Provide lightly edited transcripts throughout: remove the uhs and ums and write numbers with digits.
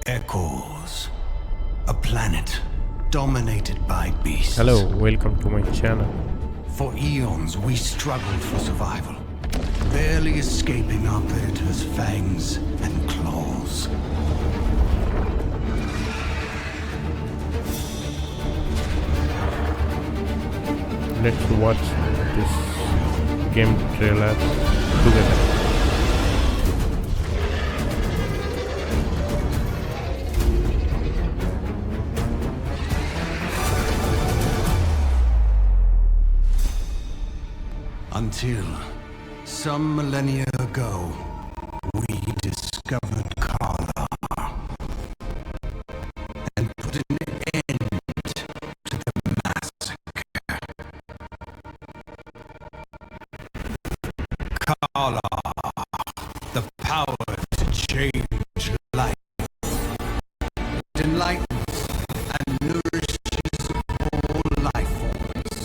Echoes. A planet dominated by beasts. Hello, welcome to my channel. For eons, we struggled for survival, barely escaping our predators' fangs and claws. Let's watch this game trailer together. Until, some millennia ago, we discovered Kala and put an end to the massacre. Kala, the power to change life. It enlightens and nourishes all life forms.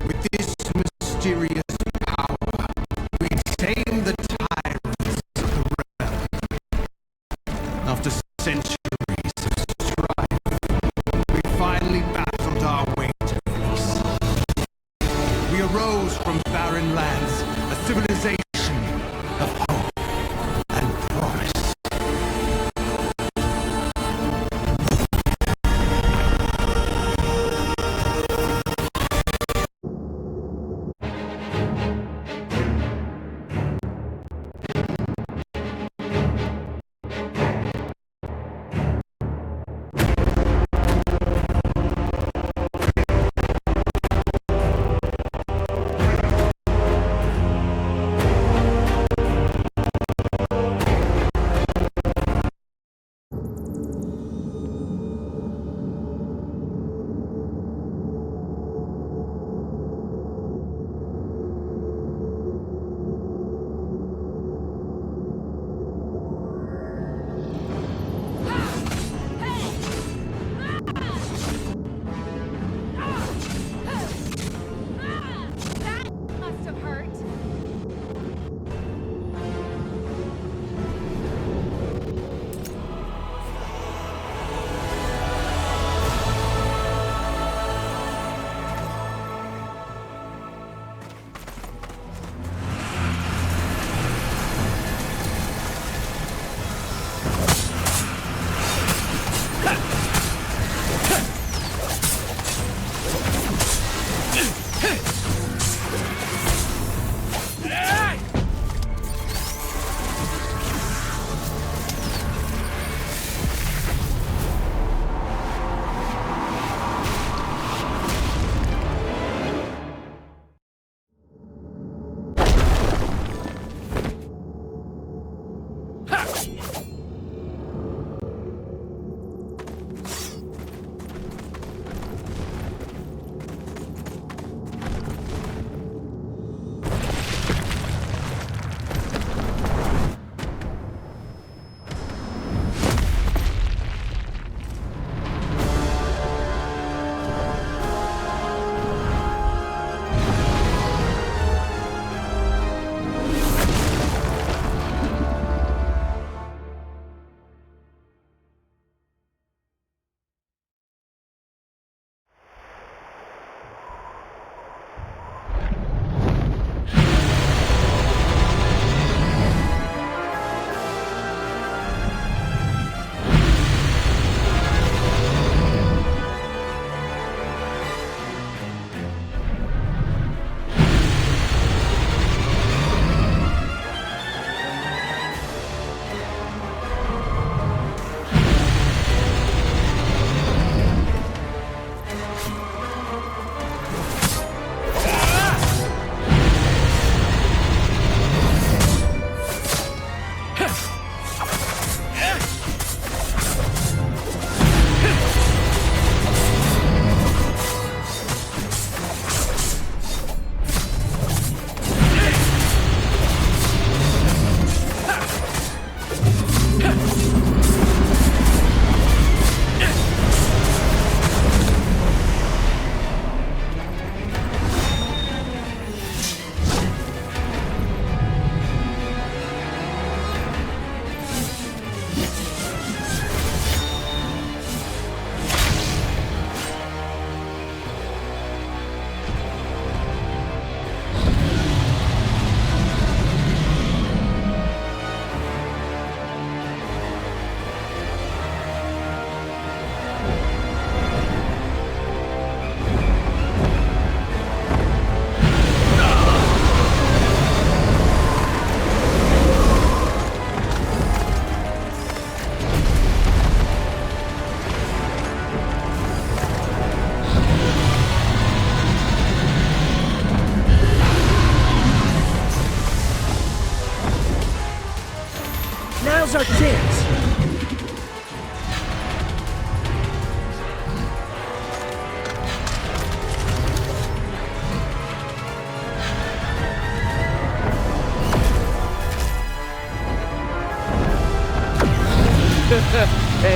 With this mysterious power, we tame the tyrants of the realm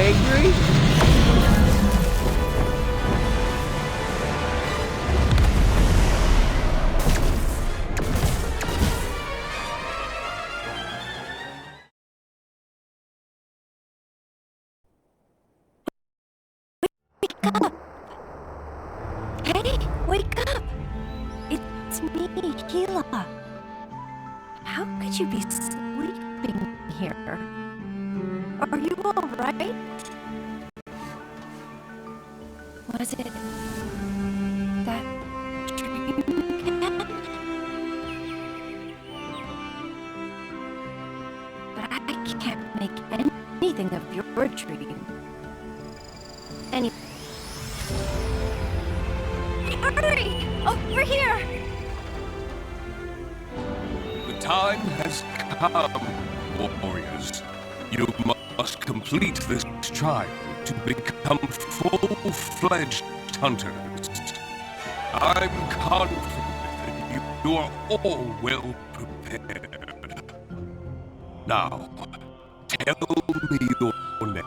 angry? Hey, wake up! It's me, Gila. How could you be sleeping here? Are you alright? Was it that dream again? But I can't make anything of your dream. Anyway. Hurry! Over here! The time has come, warriors. You must complete this trial to become full-fledged hunters. I'm confident that you are all well prepared. Now, tell me your name.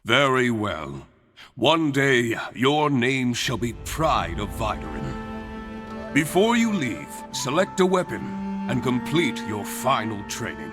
Very well. One day, your name shall be Pride of Viderin. Before you leave, select a weapon and complete your final training.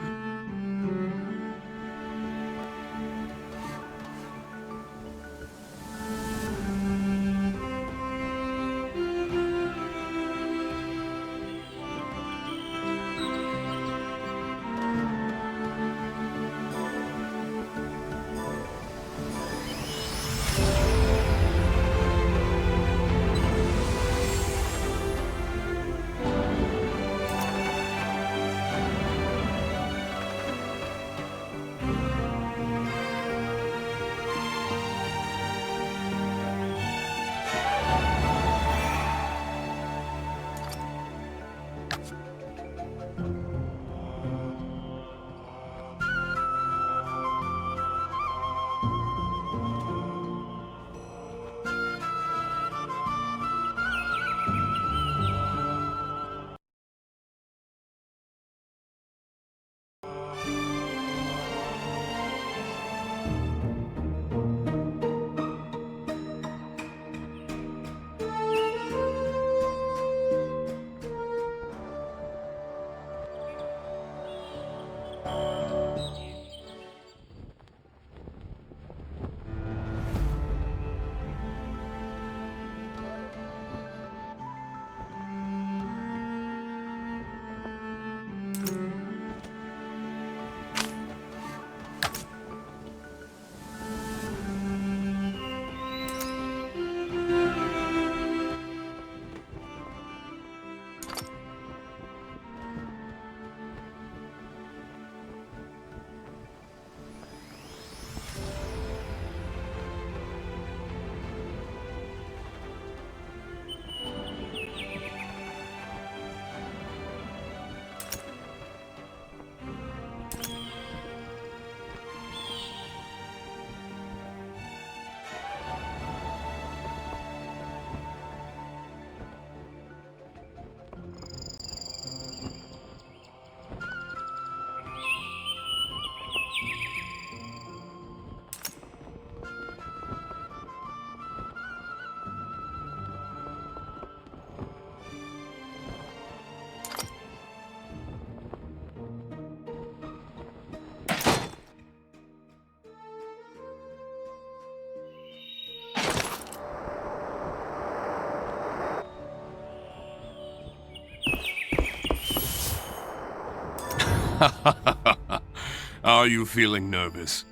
Are you feeling nervous?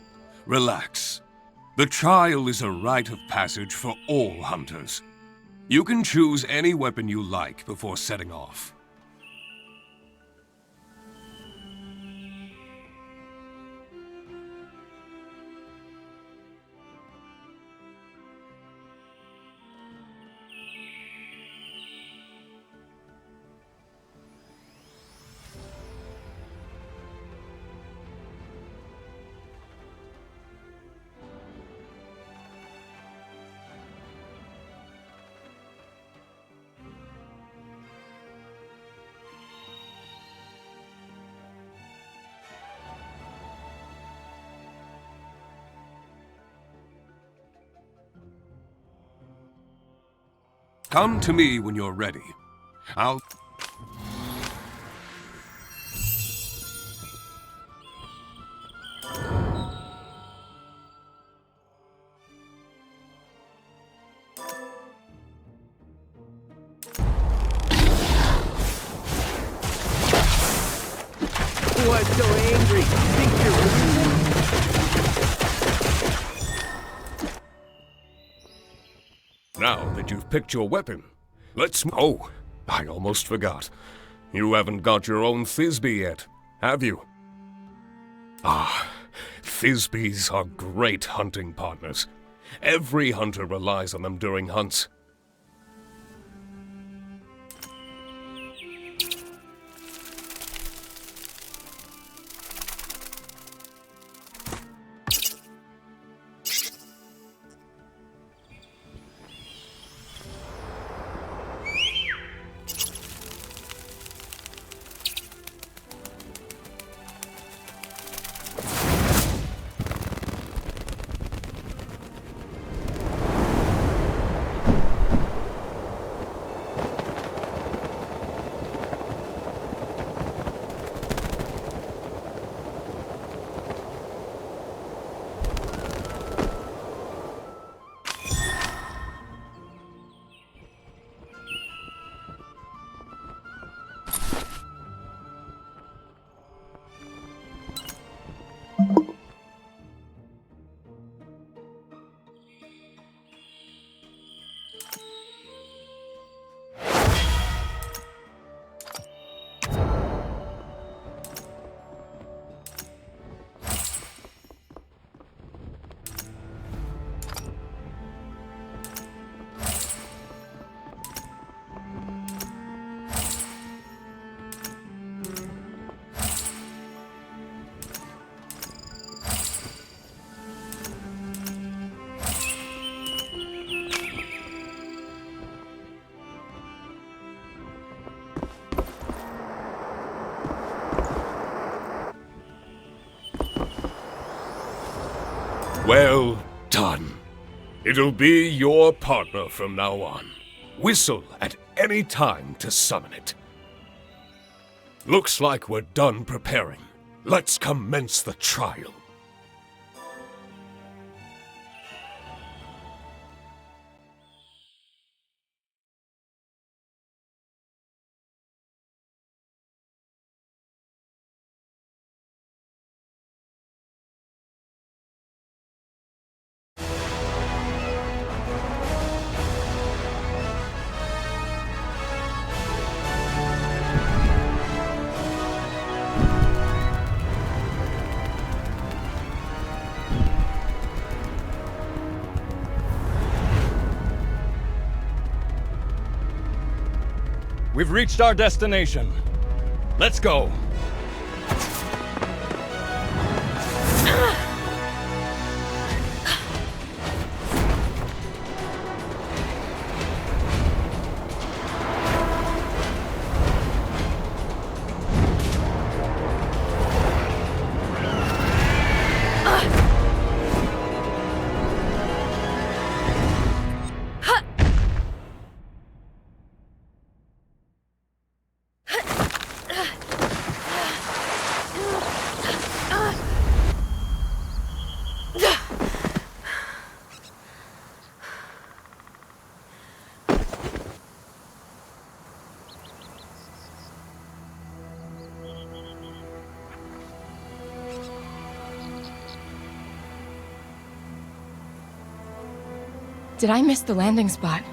Relax. The trial is a rite of passage for all hunters. You can choose any weapon you like before setting off. Come to me when you're ready. I'll... What's so angry? Think you're losing? Now that you've picked your weapon, let's... Oh, I almost forgot. You haven't got your own Thisbe yet, have you? Ah, Thisbes are great hunting partners. Every hunter relies on them during hunts. Well done. It'll be your partner from now on. Whistle at any time to summon it. Looks like we're done preparing. Let's commence the trial. We've reached our destination. Let's go. Did I miss the landing spot?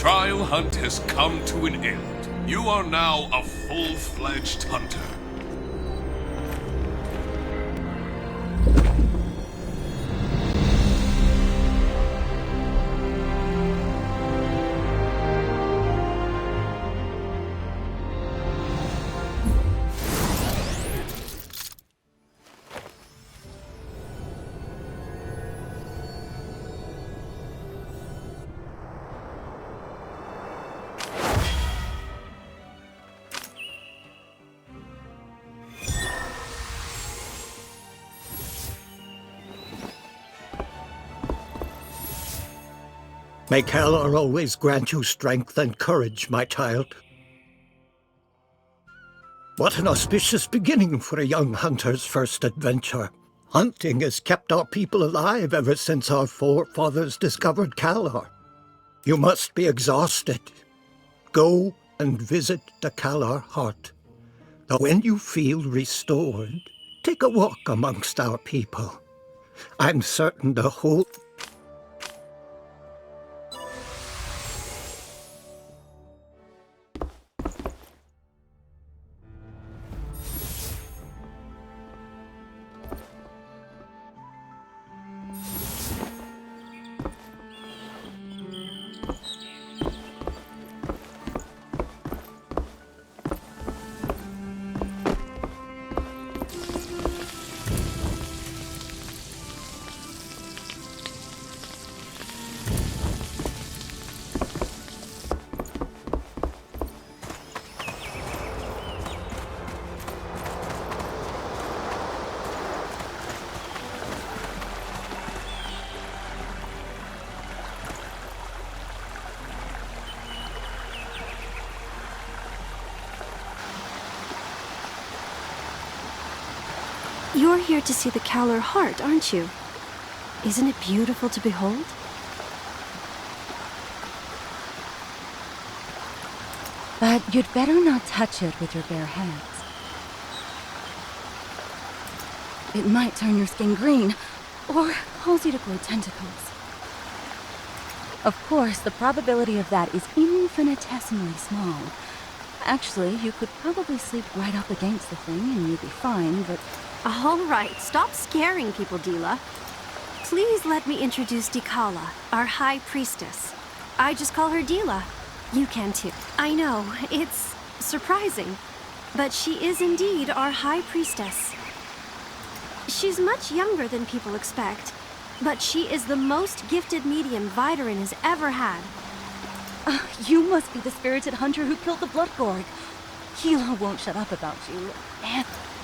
trial hunt has come to an end. You are now a full-fledged hunter. May Kalor always grant you strength and courage, my child. What an auspicious beginning for a young hunter's first adventure. Hunting has kept our people alive ever since our forefathers discovered Kalor. You must be exhausted. Go and visit the Kalor Heart. Now, when you feel restored, take a walk amongst our people. I'm certain the whole... You're here to see the Kalor Heart, aren't you? Isn't it beautiful to behold? But you'd better not touch it with your bare hands. It might turn your skin green, or cause you to grow tentacles. Of course, the probability of that is infinitesimally small. Actually, you could probably sleep right up against the thing and you'd be fine, but... All right, stop scaring people, Dila. Please let me introduce Dikala, our High Priestess. I just call her Dila. You can too. I know, it's surprising, but she is indeed our High Priestess. She's much younger than people expect, but she is the most gifted medium Vidarin has ever had. You must be the spirited hunter who killed the Blood Gorg. Hila won't shut up about you.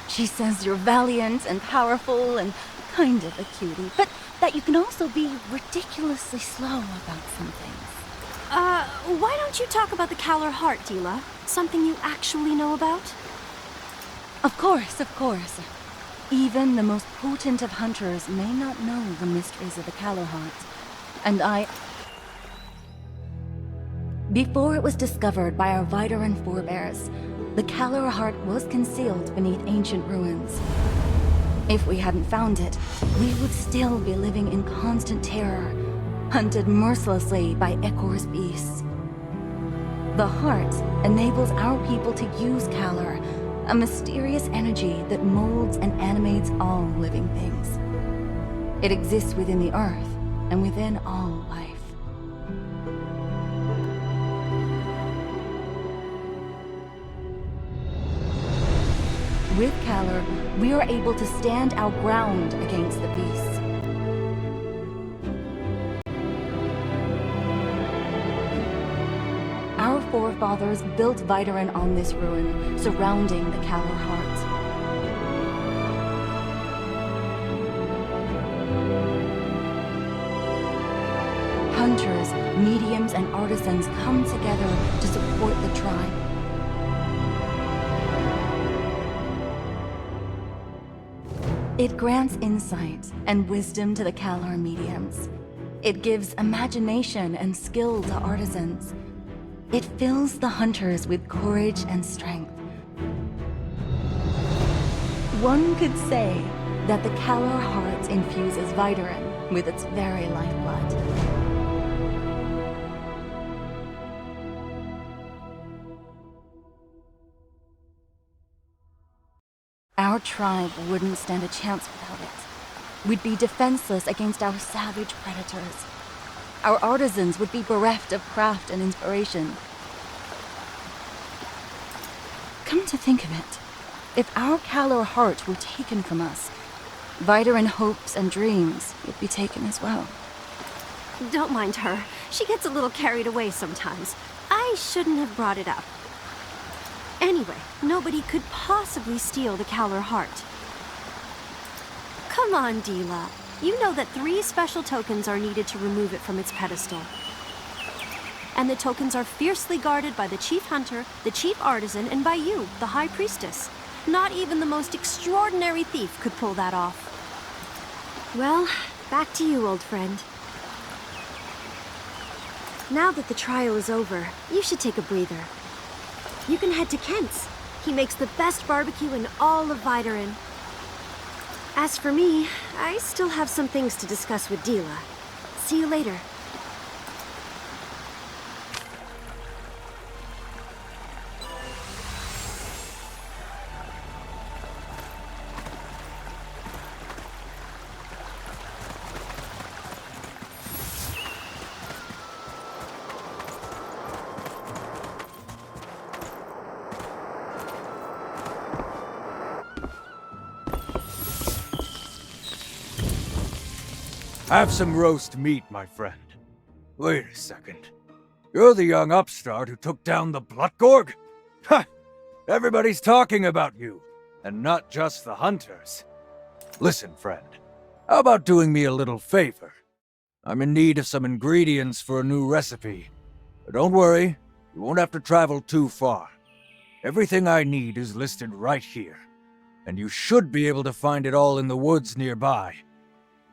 She says you're valiant and powerful and kind of a cutie, but that you can also be ridiculously slow about some things. Why don't you talk about the Kalor Heart, Dila? Something you actually know about? Of course, of course. Even the most potent of hunters may not know the mysteries of the Kalor Heart. And Before it was discovered by our Vidarin forebears, the Kalor Heart was concealed beneath ancient ruins. If we hadn't found it, we would still be living in constant terror, hunted mercilessly by Ekor's beasts. The Heart enables our people to use Kalor, a mysterious energy that molds and animates all living things. It exists within the earth and within all life. With Kalor, we are able to stand our ground against the beasts. Our forefathers built Vidarin on this ruin, surrounding the Kalor Heart. Hunters, mediums, and artisans come together to support the tribe. It grants insight and wisdom to the Kalor mediums. It gives imagination and skill to artisans. It fills the hunters with courage and strength. One could say that the Kalor Heart infuses Vidarin with its very lifeblood. Our tribe wouldn't stand a chance without it. We'd be defenseless against our savage predators. Our artisans would be bereft of craft and inspiration. Come to think of it, if our Calor heart were taken from us, Vidarin hopes and dreams would be taken as well. Don't mind her. She gets a little carried away sometimes. I shouldn't have brought it up. Anyway, nobody could possibly steal the Calor heart. Come on, Dila. You know that 3 special tokens are needed to remove it from its pedestal. And the tokens are fiercely guarded by the Chief Hunter, the Chief Artisan, and by you, the High Priestess. Not even the most extraordinary thief could pull that off. Well, back to you, old friend. Now that the trial is over, you should take a breather. You can head to Kent's. He makes the best barbecue in all of Vidarin. As for me, I still have some things to discuss with Dila. See you later. Have some roast meat, my friend. Wait a second. You're the young upstart who took down the Bloodgorg? Ha! Everybody's talking about you, and not just the hunters. Listen, friend. How about doing me a little favor? I'm in need of some ingredients for a new recipe. But don't worry, you won't have to travel too far. Everything I need is listed right here, and you should be able to find it all in the woods nearby.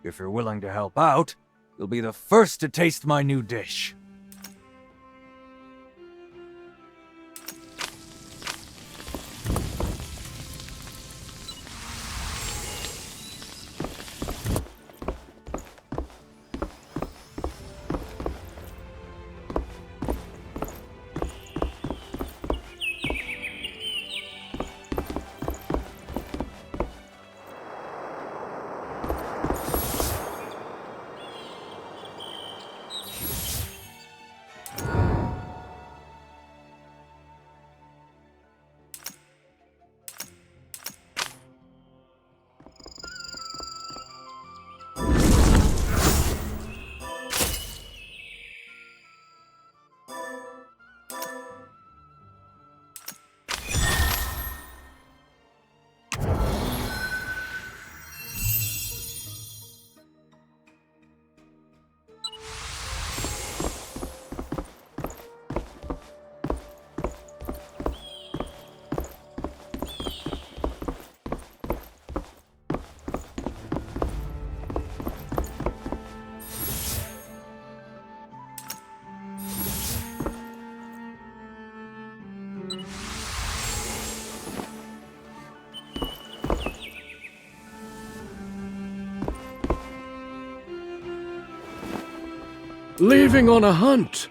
If you're willing to help out, you'll be the first to taste my new dish. Leaving on a hunt.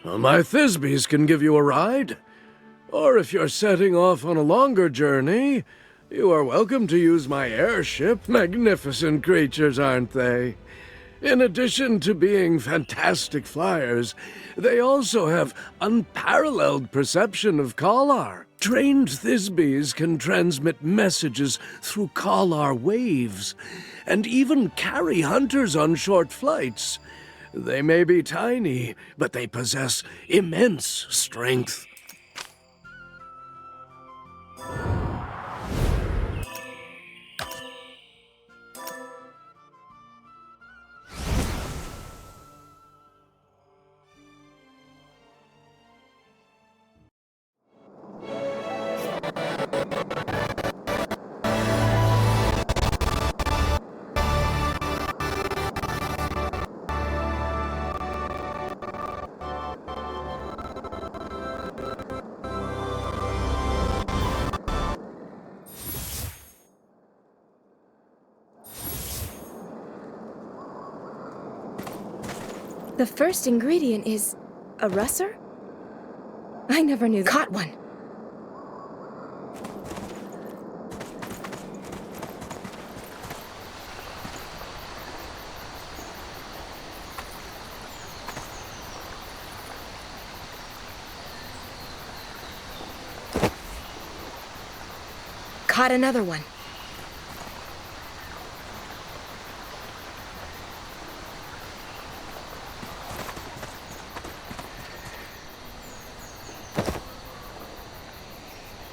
My Thisbys can give you a ride. Or if you're setting off on a longer journey, you are welcome to use my airship. Magnificent creatures, aren't they? In addition to being fantastic flyers, they also have unparalleled perception of Kalar. Trained Thisbys can transmit messages through Kalar waves, and even carry hunters on short flights. They may be tiny, but they possess immense strength. The first ingredient is a russer? I never knew that. Caught one. Caught another one.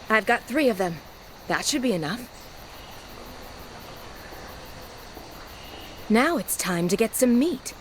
I've got 3 of them. That should be enough. Now it's time to get some meat.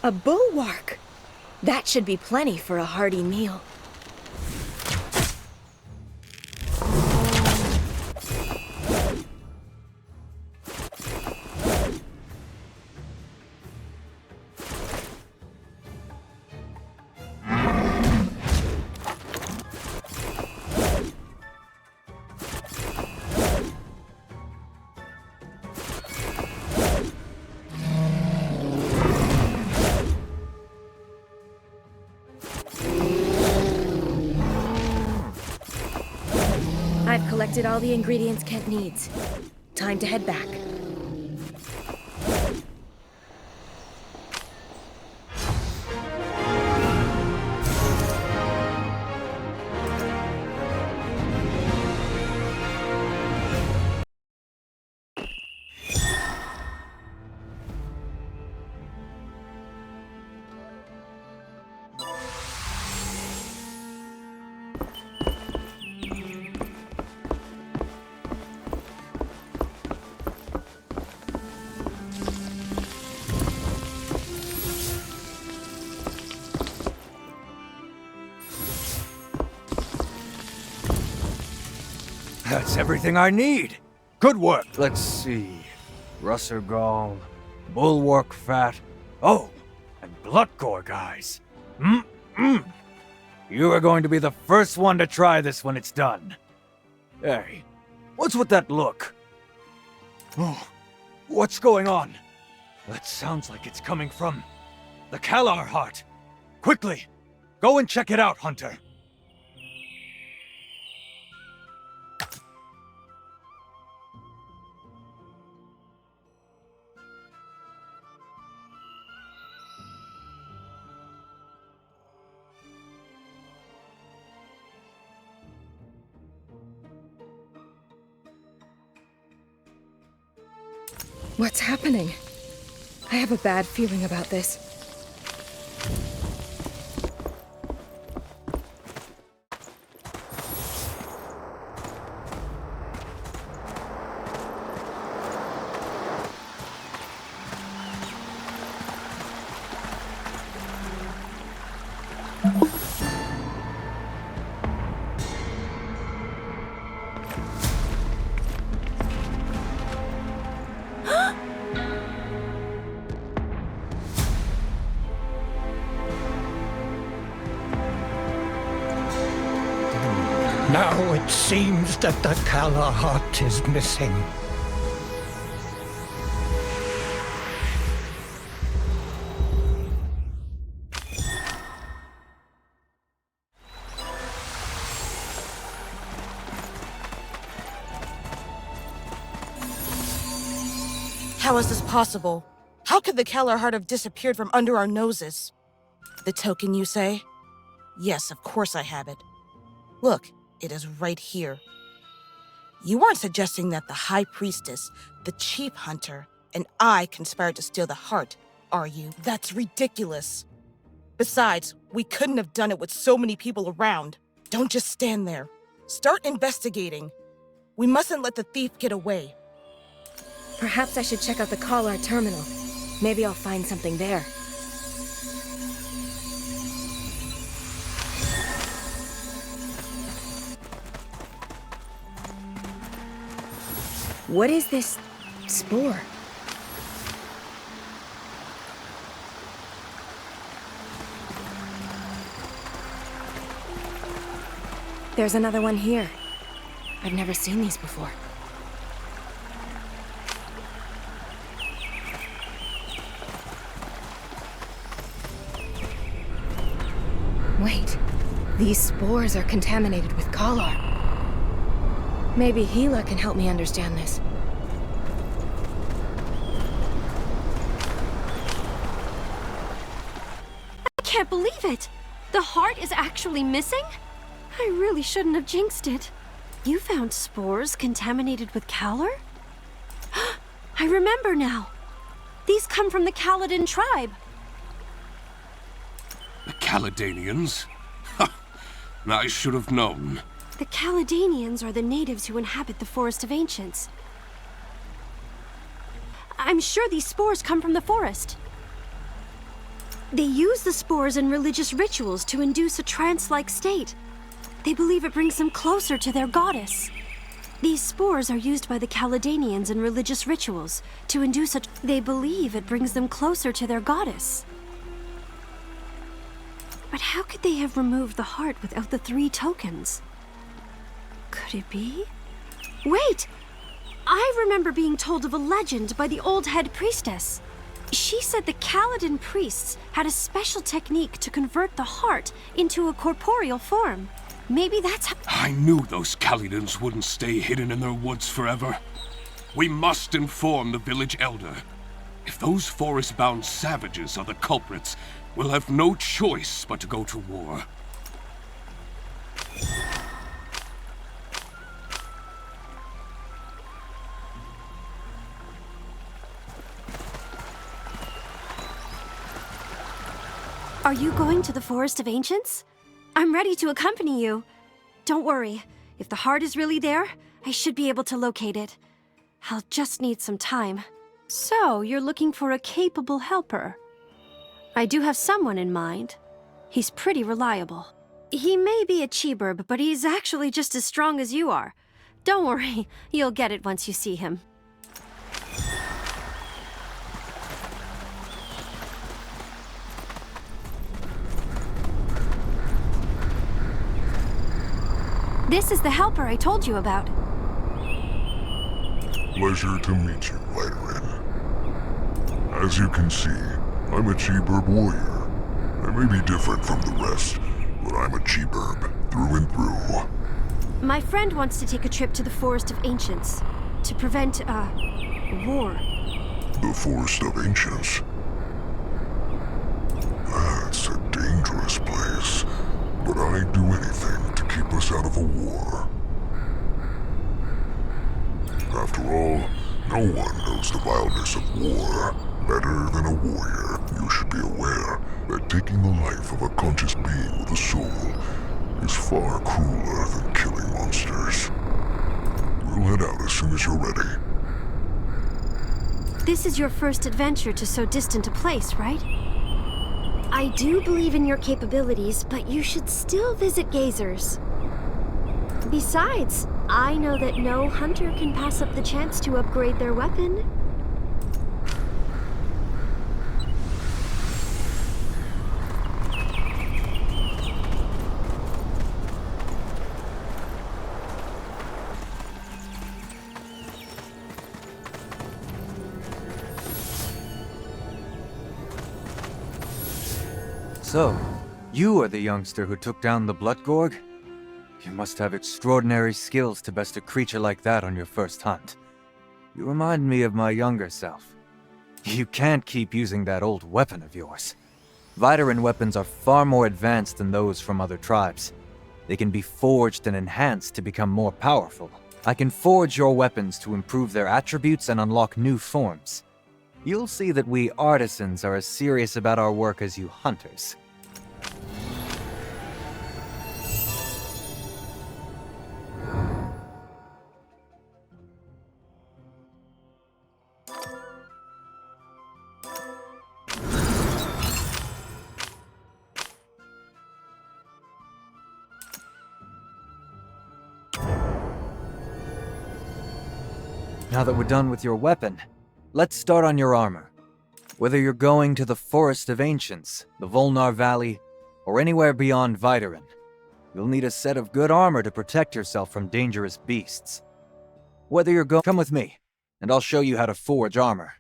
A bulwark! That should be plenty for a hearty meal. I've collected all the ingredients Kent needs. Time to head back. That's everything I need. Good work. Let's see. Russergall, bulwark fat. Oh, and bloodgore guys. You are going to be the first one to try this when it's done. Hey, what's with that look? Oh, what's going on? That sounds like it's coming from the Kalar heart. Quickly, go and check it out, Hunter. What's happening? I have a bad feeling about this. Now it seems that the Kalar heart is missing. How is this possible? How could the Kalar heart have disappeared from under our noses? The token, you say? Yes, of course I have it. Look, it is right here. You aren't suggesting that the High Priestess, the Chief Hunter, and I conspired to steal the heart, are you? That's ridiculous. Besides, we couldn't have done it with so many people around. Don't just stand there. Start investigating. We mustn't let the thief get away. Perhaps I should check out the Kalar terminal. Maybe I'll find something there. What is this spore? There's another one here. I've never seen these before. Wait, these spores are contaminated with Kalar. Maybe Gila can help me understand this. I can't believe it! The heart is actually missing? I really shouldn't have jinxed it. You found spores contaminated with Kalar? I remember now. These come from the Kaladin tribe. The Caledanians? Ha! I should have known. The Caledanians are the natives who inhabit the Forest of Ancients. I'm sure these spores come from the forest. They use the spores in religious rituals to induce a trance-like state. They believe it brings them closer to their goddess. These spores are used by the Caledanians in religious rituals to induce a... They believe it brings them closer to their goddess. But how could they have removed the heart without the 3 tokens? Could it be? Wait! I remember being told of a legend by the old head priestess. She said the Kaladin priests had a special technique to convert the heart into a corporeal form. Maybe that's how... I knew those Kaladins wouldn't stay hidden in their woods forever. We must inform the village elder. If those forest-bound savages are the culprits, we'll have no choice but to go to war. Are you going to the Forest of Ancients? I'm ready to accompany you. Don't worry. If the heart is really there, I should be able to locate it. I'll just need some time. So, you're looking for a capable helper. I do have someone in mind. He's pretty reliable. He may be a Cheeburb, but he's actually just as strong as you are. Don't worry, you'll get it once you see him. This is the helper I told you about. Pleasure to meet you, Vidarin. As you can see, I'm a Cheeburb warrior. I may be different from the rest, but I'm a Cheeburb through and through. My friend wants to take a trip to the Forest of Ancients to prevent, war. The Forest of Ancients? That's a dangerous place, but I'd do anything to keep us out of a war. After all, no one knows the vileness of war better than a warrior. You should be aware that taking the life of a conscious being with a soul is far crueler than killing monsters. We'll head out as soon as you're ready. This is your first adventure to so distant a place, right? I do believe in your capabilities, but you should still visit Gazers. Besides, I know that no hunter can pass up the chance to upgrade their weapon. So, you are the youngster who took down the Bloodgorg? You must have extraordinary skills to best a creature like that on your first hunt. You remind me of my younger self. You can't keep using that old weapon of yours. Vidarin weapons are far more advanced than those from other tribes. They can be forged and enhanced to become more powerful. I can forge your weapons to improve their attributes and unlock new forms. You'll see that we artisans are as serious about our work as you hunters. Now that we're done with your weapon, let's start on your armor. Whether you're going to the Forest of Ancients, the Volnar Valley, or anywhere beyond Vidarin, you'll need a set of good armor to protect yourself from dangerous beasts. Whether you're come with me, and I'll show you how to forge armor.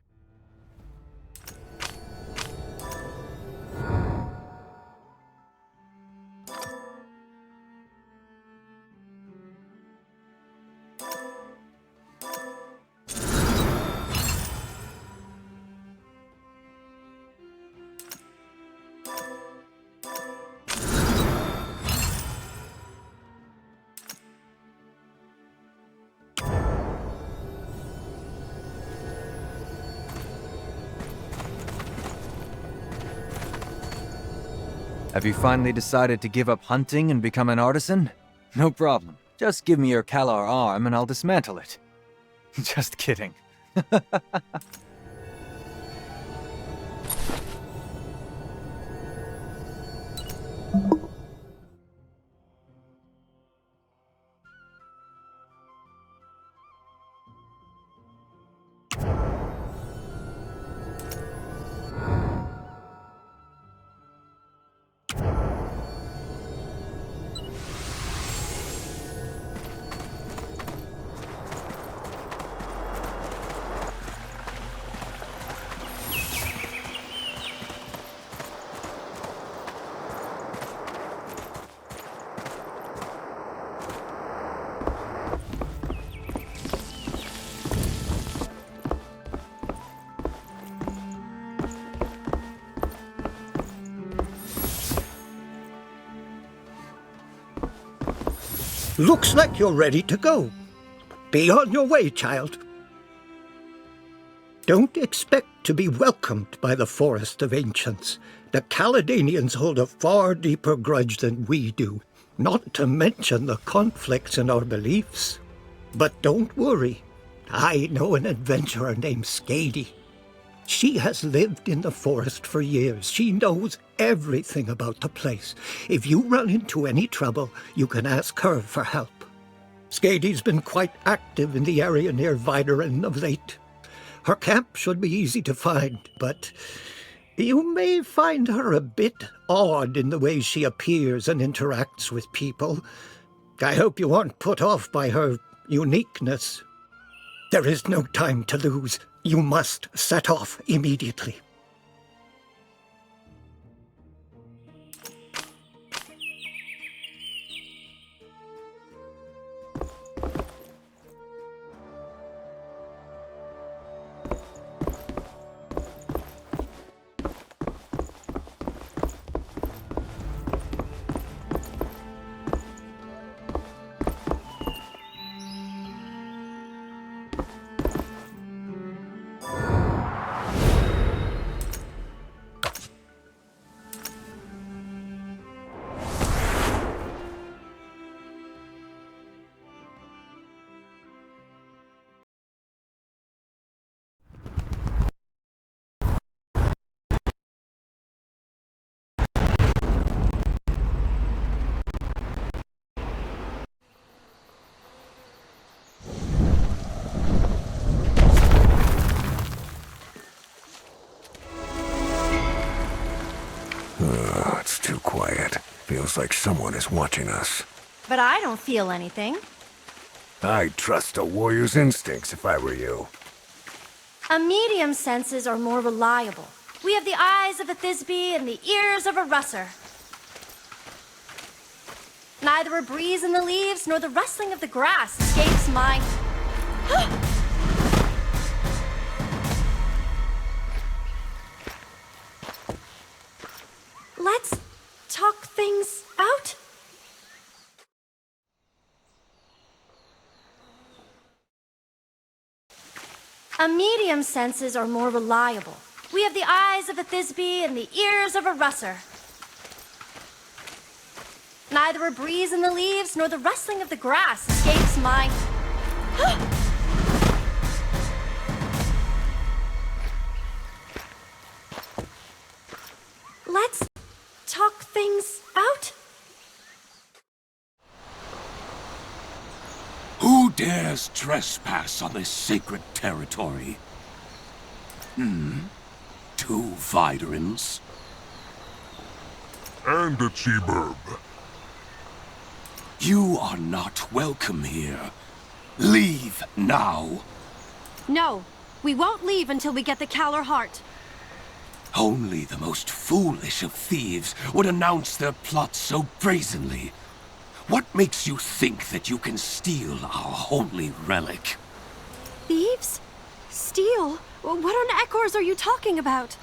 Have you finally decided to give up hunting and become an artisan? No problem. Just give me your Kalar arm and I'll dismantle it. Just kidding. Looks like you're ready to go. Be on your way, child. Don't expect to be welcomed by the Forest of Ancients. The Caledonians hold a far deeper grudge than we do, not to mention the conflicts in our beliefs. But don't worry. I know an adventurer named Skady. She has lived in the forest for years. She knows everything about the place. If you run into any trouble, you can ask her for help. Skady's been quite active in the area near Vidarin of late. Her camp should be easy to find, but you may find her a bit odd in the way she appears and interacts with people. I hope you aren't put off by her uniqueness. There is no time to lose. You must set off immediately. It's too quiet. Feels like someone is watching us. But I don't feel anything. I'd trust a warrior's instincts if I were you. A medium's senses are more reliable. We have the eyes of a Thisbe and the ears of a Russer. Neither a breeze in the leaves nor the rustling of the grass escapes my... Let's talk things out. A medium's senses are more reliable. We have the eyes of a Thisbe and the ears of a Russer. Neither a breeze in the leaves nor the rustling of the grass escapes my... Let's talk things out. Who dares trespass on this sacred territory? 2 Vidarins? And a Cheeburb. You are not welcome here. Leave now. No, we won't leave until we get the Caller Heart. Only the most foolish of thieves would announce their plot so brazenly. What makes you think that you can steal our holy relic? Thieves? Steal? What on Ekors are you talking about?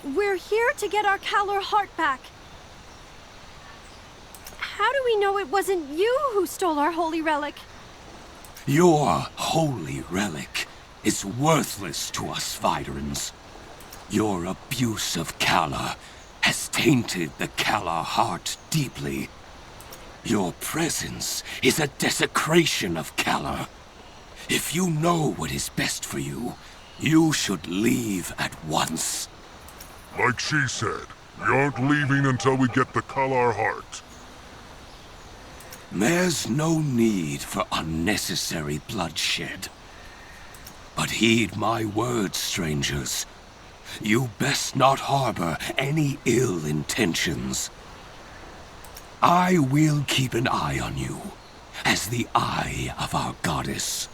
We're here to get our Caller Heart back. How do we know it wasn't you who stole our holy relic? Your holy relic is worthless to us Viderans. Your abuse of Kalar has tainted the Kalar heart deeply. Your presence is a desecration of Kalar. If you know what is best for you, you should leave at once. Like she said, we aren't leaving until we get the Kalar heart. There's no need for unnecessary bloodshed. But heed my words, strangers. You best not harbor any ill intentions. I will keep an eye on you, as the eye of our goddess.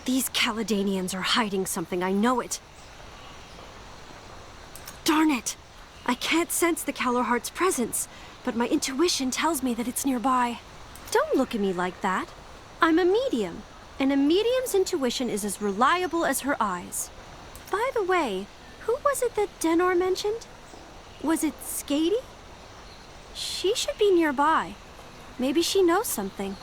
These Caledanians are hiding something, I know it. Darn it! I can't sense the Calar Heart's presence, but my intuition tells me that it's nearby. Don't look at me like that. I'm a medium, and a medium's intuition is as reliable as her eyes. By the way, who was it that Denor mentioned? Was it Skady? She should be nearby. Maybe she knows something.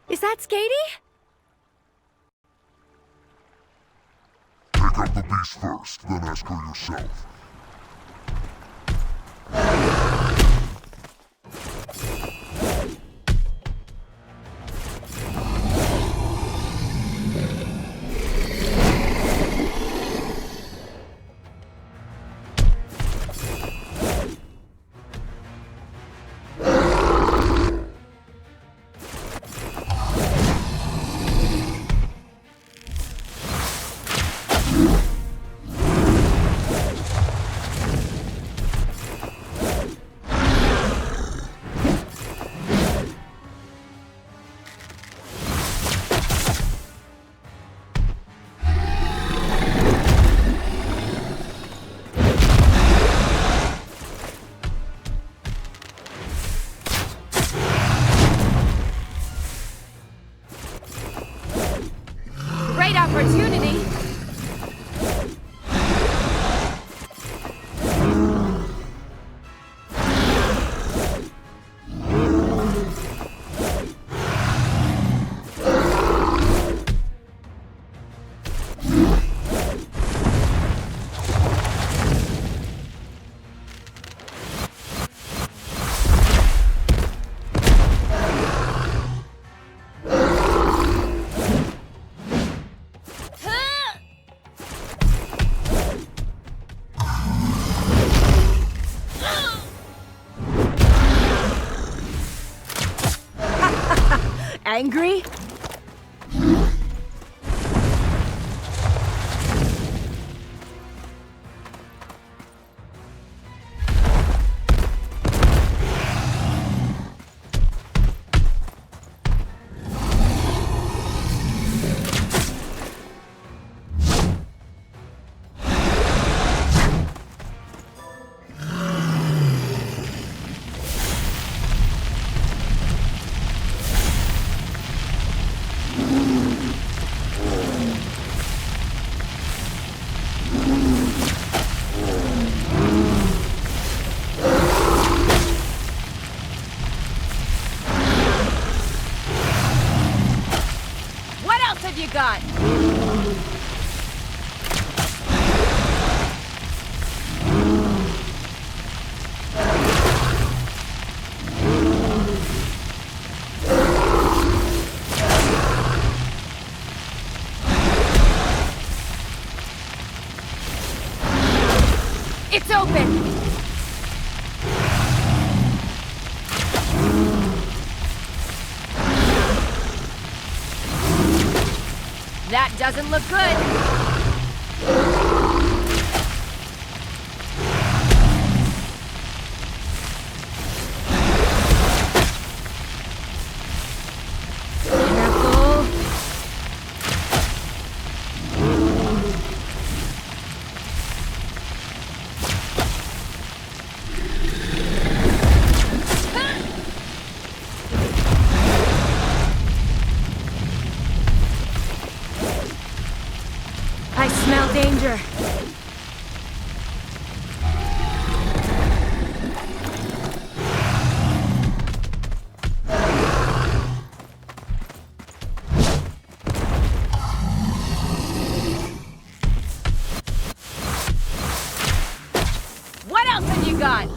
Is that Skady? Take out the beast first, then ask her yourself. Great opportunity! Angry? What else have you got? That doesn't look good. Careful. I smell danger. What else have you got?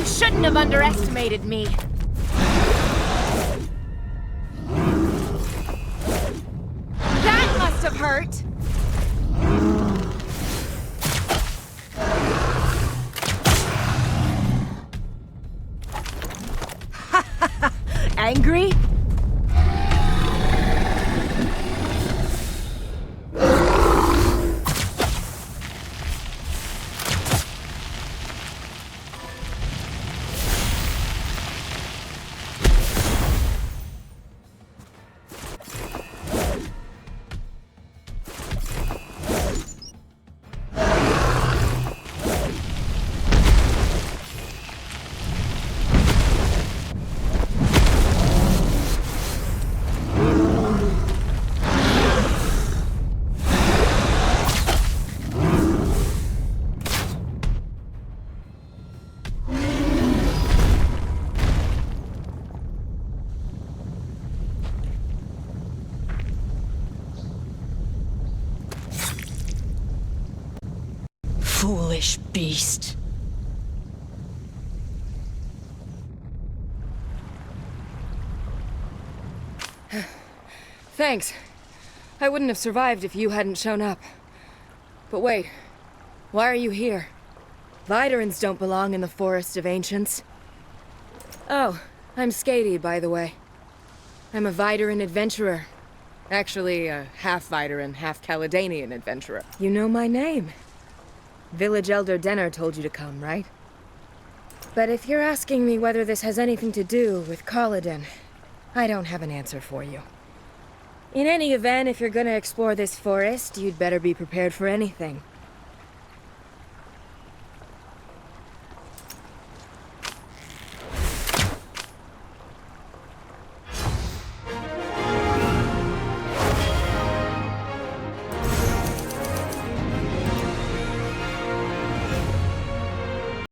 Shouldn't have underestimated me. That must have hurt. Angry? Foolish beast. Thanks. I wouldn't have survived if you hadn't shown up. But wait, why are you here? Viderans don't belong in the Forest of Ancients. Oh, I'm Skady, by the way. I'm a Videran adventurer. Actually, a half Videran, half Caledanian adventurer. You know my name. Village Elder Denner told you to come, right? But if you're asking me whether this has anything to do with Kaladin, I don't have an answer for you. In any event, if you're gonna explore this forest, you'd better be prepared for anything.